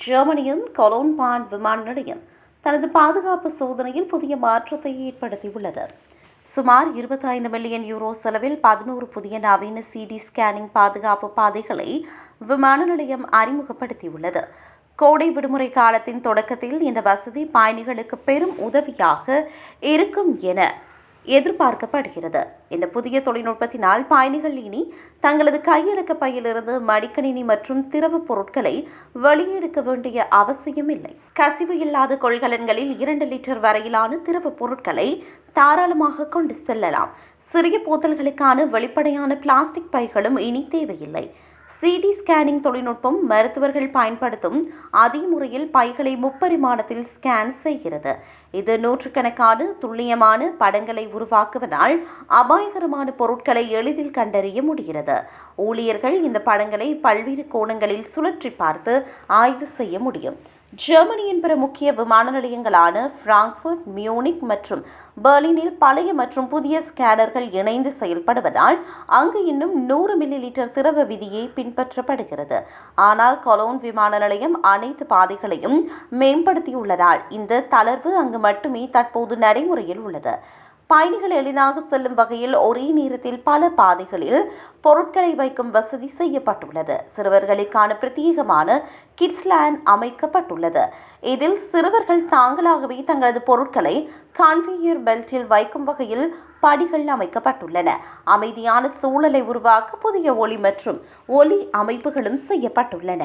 ஜெர்மனியின் கொலோன்பான் விமான நிலையம் தனது பாதுகாப்பு சோதனையில் புதிய மாற்றத்தை ஏற்படுத்தியுள்ளது. சுமார் 25 மில்லியன் யூரோ செலவில் 11 புதிய நவீன சிடி ஸ்கேனிங் பாதுகாப்பு பாதைகளை விமான நிலையம் அறிமுகப்படுத்தியுள்ளது. கோடை விடுமுறை காலத்தின் தொடக்கத்தில் இந்த வசதி பயணிகளுக்கு பெரும் உதவியாக இருக்கும் என எதிர்பார்க்கப்படுகிறது. இந்த புதிய தொழில்நுட்பத்தினால் பயணிகள் இனி தங்களது கையடக்க பையிலிருந்து மடிக்கணினி மற்றும் திரவ பொருட்களை வெளியெடுக்க வேண்டிய அவசியமில்லை. கசிவு இல்லாத கொள்கலன்களில் 2 லிட்டர் வரையிலான திரவ பொருட்களை தாராளமாக கொண்டு செல்லலாம். சிறிய போத்தல்களுக்கான வெளிப்படையான பிளாஸ்டிக் பைகளும் இனி தேவையில்லை. சிடி ஸ்கேனிங் தொழில்நுட்பம் மருத்துவர்கள் பயன்படுத்தும் அதே முறையில் பைகளை முப்பரிமாணத்தில் ஸ்கேன் செய்கிறது. இது நூற்றுக்கணக்கான துல்லியமான படங்களை உருவாக்குவதால் அபாயகரமான பொருட்களை எளிதில் கண்டறிய முடிகிறது. ஊழியர்கள் இந்த படங்களை பல்வேறு கோணங்களில் சுழற்றி பார்த்து ஆய்வு செய்ய முடியும். ஜெர்மனியின் பிற முக்கிய விமான நிலையங்களான பிராங்க்ஃபர்ட், மியூனிக் மற்றும் பெர்லினில் பழைய மற்றும் புதிய ஸ்கேனர்கள் இணைந்து செயல்படுவதால் அங்கு இன்னும் 100 மில்லி லிட்டர் திரவ விதியை பின்பற்றப்படுகிறது. ஆனால் கொலோன் விமான நிலையம் அனைத்து பாதைகளையும் மேம்படுத்தியுள்ளதால் இந்த தளர்வு அங்கு மட்டுமே தற்போது நடைமுறையில் உள்ளது. பயணிகள் எளிதாக செல்லும் வகையில் ஒரே நேரத்தில் பல பாதைகளில் பொருட்களை வைக்கும் வசதி செய்யப்பட்டுள்ளது. சிறுவர்களுக்கான பிரத்யேகமான கிட்ஸ் லேன் அமைக்கப்பட்டுள்ளது. இதில் சிறுவர்கள் தாங்களாகவே தங்களது பொருட்களை கன்வேயர் பெல்ட்டில் வைக்கும் வகையில் படிகள் அமைக்கப்பட்டுள்ளன. அமைதியான சூழலை உருவாக்க புதிய ஒளி மற்றும் ஒலி அமைப்புகளும் செய்யப்பட்டுள்ளன.